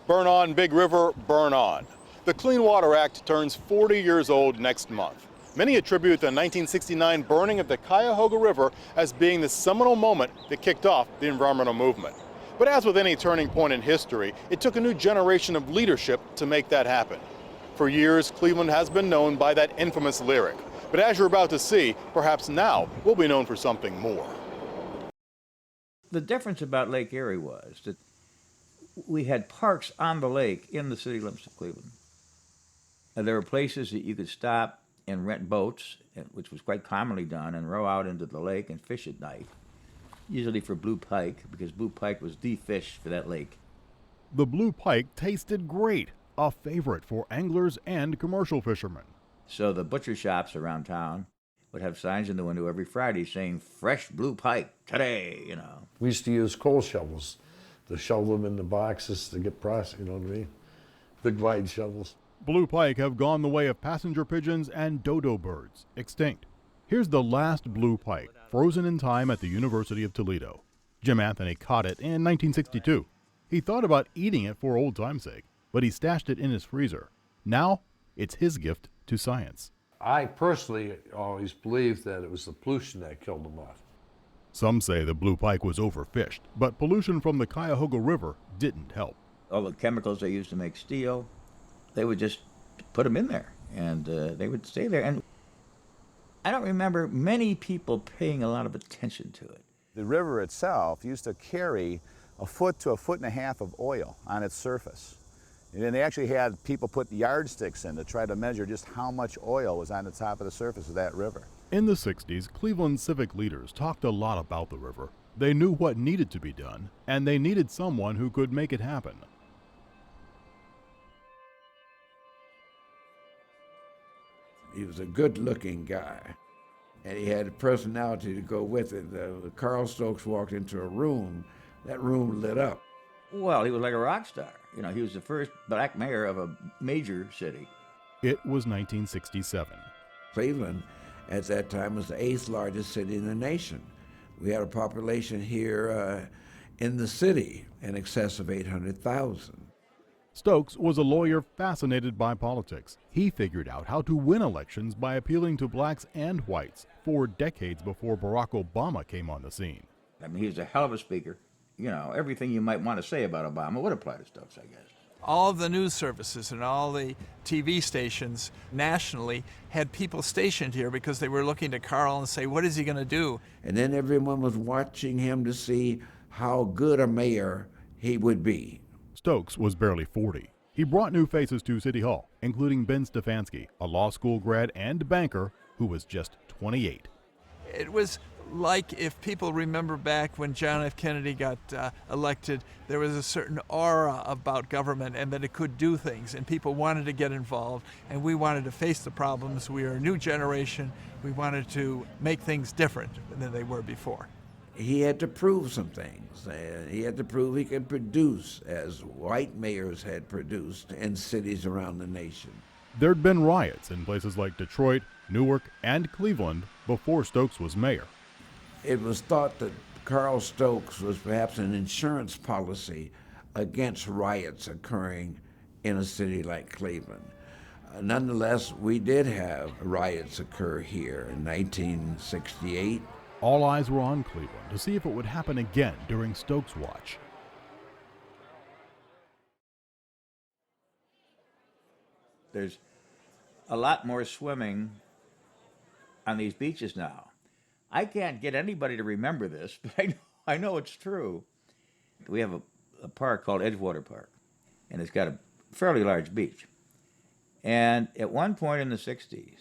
Burn on, Big River, burn on. The Clean Water Act turns 40 years old next month. Many attribute the 1969 burning of the Cuyahoga River as being the seminal moment that kicked off the environmental movement. But as with any turning point in history, it took a new generation of leadership to make that happen. For years, Cleveland has been known by that infamous lyric. But as you're about to see, perhaps now we'll be known for something more. The difference about Lake Erie was that we had parks on the lake in the city limits of Cleveland. And there were places that you could stop and rent boats, which was quite commonly done, and row out into the lake and fish at night, usually for blue pike, because blue pike was the fish for that lake. The blue pike tasted great, a favorite for anglers and commercial fishermen. So the butcher shops around town would have signs in the window every Friday saying, "Fresh blue pike today," you know. We used to use coal shovels to shovel them in the boxes to get processed, you know what I mean? Big wide shovels. Blue pike have gone the way of passenger pigeons and dodo birds, extinct. Here's the last blue pike, frozen in time at the University of Toledo. Jim Anthony caught it in 1962. He thought about eating it for old time's sake, but he stashed it in his freezer. Now, it's his gift to science. I personally always believed that it was the pollution that killed them off. Some say the blue pike was overfished, but pollution from the Cuyahoga River didn't help. All the chemicals they used to make steel, they would just put them in there, and they would stay there. And I don't remember many people paying a lot of attention to it. The river itself used to carry 1 to 1.5 feet of oil on its surface. And then they actually had people put yardsticks in to try to measure just how much oil was on the top of the surface of that river. In the 60s, Cleveland civic leaders talked a lot about the river. They knew what needed to be done, and they needed someone who could make it happen. He was a good-looking guy, and he had a personality to go with it. Carl Stokes walked into a room, that room lit up. Well, he was like a rock star. You know, he was the first black mayor of a major city. It was 1967. Cleveland, at that time, was the 8th largest city in the nation. We had a population here in the city in excess of 800,000. Stokes was a lawyer fascinated by politics. He figured out how to win elections by appealing to blacks and whites 4 decades before Barack Obama came on the scene. I mean, he was a hell of a speaker. You know, everything you might want to say about Obama would apply to Stokes, I guess. All of the news services and all the TV stations nationally had people stationed here because they were looking to Carl and say, what is he going to do? And then everyone was watching him to see how good a mayor he would be. Stokes was barely 40. He brought new faces to City Hall, including Ben Stefanski, a law school grad and banker who was just 28. It was like if people remember back when John F. Kennedy got elected, there was a certain aura about government and that it could do things, and people wanted to get involved, and we wanted to face the problems. We are a new generation. We wanted to make things different than they were before. He had to prove some things. He had to prove he could produce as white mayors had produced in cities around the nation. There'd been riots in places like Detroit, Newark, and Cleveland before Stokes was mayor. It was thought that Carl Stokes was perhaps an insurance policy against riots occurring in a city like Cleveland. Nonetheless, we did have riots occur here in 1968. All eyes were on Cleveland to see if it would happen again during Stokes' watch. There's a lot more swimming on these beaches now. I can't get anybody to remember this, but I know it's true. We have a park called Edgewater Park, and it's got a fairly large beach. And at one point in the 60s,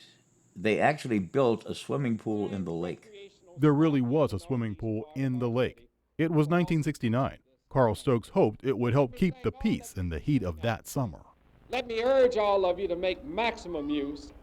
they actually built a swimming pool in the lake. There really was a swimming pool in the lake. It was 1969. Carl Stokes hoped it would help keep the peace in the heat of that summer. Let me urge all of you to make maximum use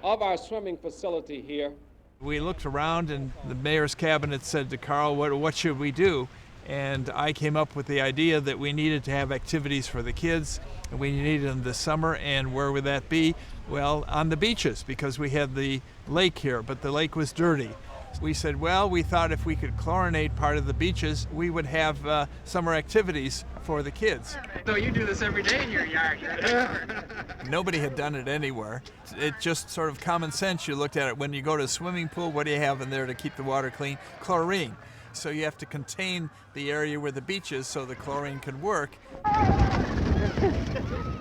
of our swimming facility here. We looked around and the mayor's cabinet said to Carl, what should we do? And I came up with the idea that we needed to have activities for the kids, and we needed them this summer. And where would that be? Well, on the beaches, because we had the lake here, but the lake was dirty. We said, well, we thought if we could chlorinate part of the beaches, we would have summer activities for the kids. So you do this every day in your yard? Nobody had done it anywhere. It just sort of common sense. You looked at it. When you go to a swimming pool, what do you have in there to keep the water clean? Chlorine. So you have to contain the area where the beach is so the chlorine can work.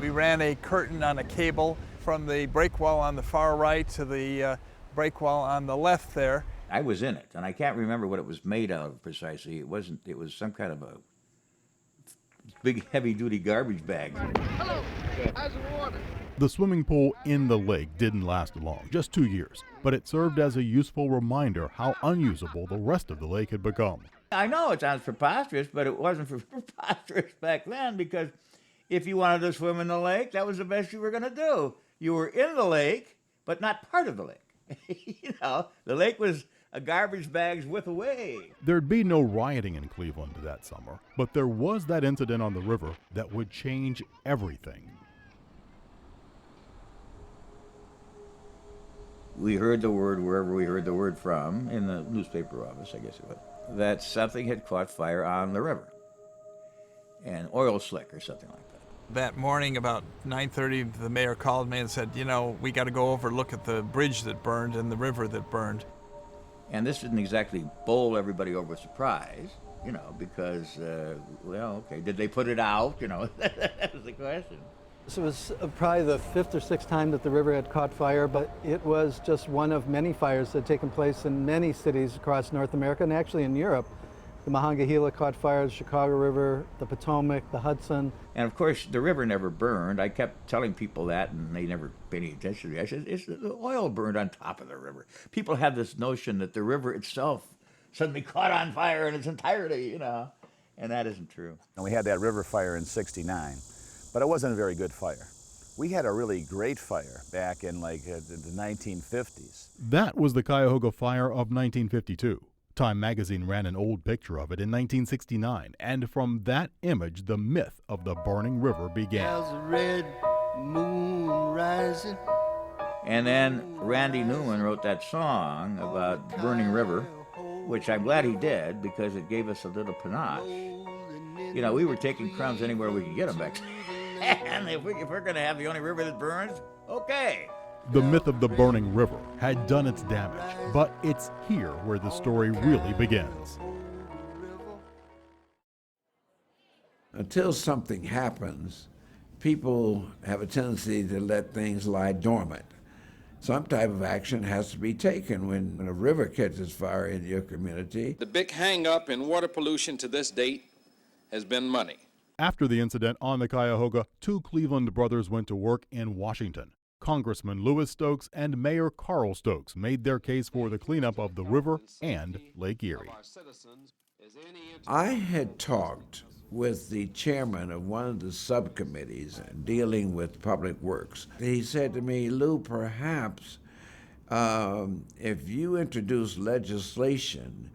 We ran a curtain on a cable from the break wall on the far right to the break wall on the left there. I was in it, and I can't remember what it was made out of precisely. It was some kind of a big heavy-duty garbage bag. Hello, how's the water? The swimming pool in the lake didn't last long, just 2 years, but it served as a useful reminder how unusable the rest of the lake had become. I know it sounds preposterous, but it wasn't preposterous back then, because if you wanted to swim in the lake, that was the best you were going to do. You were in the lake, but not part of the lake. You know, the lake was a garbage bag's width away. There'd be no rioting in Cleveland that summer, but there was that incident on the river that would change everything. We heard the word, wherever we heard the word from, in the newspaper office, I guess it was, that something had caught fire on the river. An oil slick or something like that. That morning about 9:30, the mayor called me and said, you know, we got to go over, look at the bridge that burned and the river that burned. And this didn't exactly bowl everybody over with surprise, you know, because, well, okay, did they put it out? You know, that was the question. This was probably the 5th or 6th time that the river had caught fire, but it was just one of many fires that had taken place in many cities across North America and actually in Europe. The Monongahela caught fire, the Chicago River, the Potomac, the Hudson. And of course, the river never burned. I kept telling people that, and they never paid any attention to me. I said, it's the oil burned on top of the river. People have this notion that the river itself suddenly caught on fire in its entirety, you know, and that isn't true. And we had that river fire in '69, but it wasn't a very good fire. We had a really great fire back in the 1950s. That was the Cuyahoga Fire of 1952. Time magazine ran an old picture of it in 1969, and from that image, the myth of the burning river began. There's a red moon rising. And then Randy Newman wrote that song about Burning River, which I'm glad he did, because it gave us a little panache. You know, we were taking crumbs anywhere we could get them back then. And if we're going to have the only river that burns, okay. The myth of the burning river had done its damage, but it's here where the story really begins. Until something happens, people have a tendency to let things lie dormant. Some type of action has to be taken when a river catches fire in your community. The big hang-up in water pollution to this date has been money. After the incident on the Cuyahoga, 2 Cleveland brothers went to work in Washington. Congressman Louis Stokes and Mayor Carl Stokes made their case for the cleanup of the river and Lake Erie. I had talked with the chairman of one of the subcommittees dealing with public works. He said to me, Lou, perhaps if you introduce legislation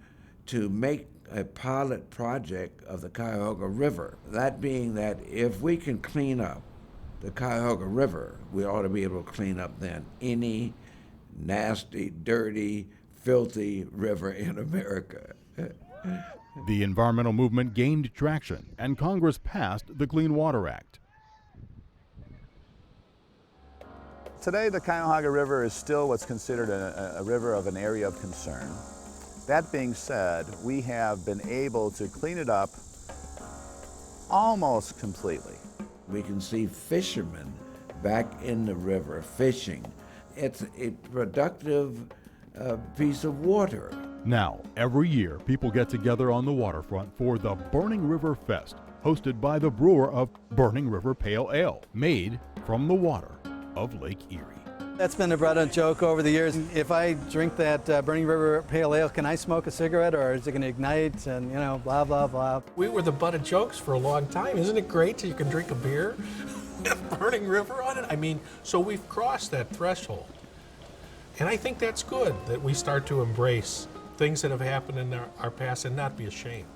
to make a pilot project of the Cuyahoga River, that being that if we can clean up the Cuyahoga River, we ought to be able to clean up then any nasty, dirty, filthy river in America. The environmental movement gained traction, and Congress passed the Clean Water Act. Today, the Cuyahoga River is still what's considered a river of an area of concern. That being said, we have been able to clean it up almost completely. We can see fishermen back in the river fishing. It's a productive piece of water. Now, every year, people get together on the waterfront for the Burning River Fest, hosted by the brewer of Burning River Pale Ale, made from the water of Lake Erie. That's been a brought-up joke over the years. If I drink that Burning River Pale Ale, can I smoke a cigarette, or is it going to ignite, and, you know, blah, blah, blah. We were the butt of jokes for a long time. Isn't it great that you can drink a beer with Burning River on it? I mean, so we've crossed that threshold. And I think that's good, that we start to embrace things that have happened in our past and not be ashamed.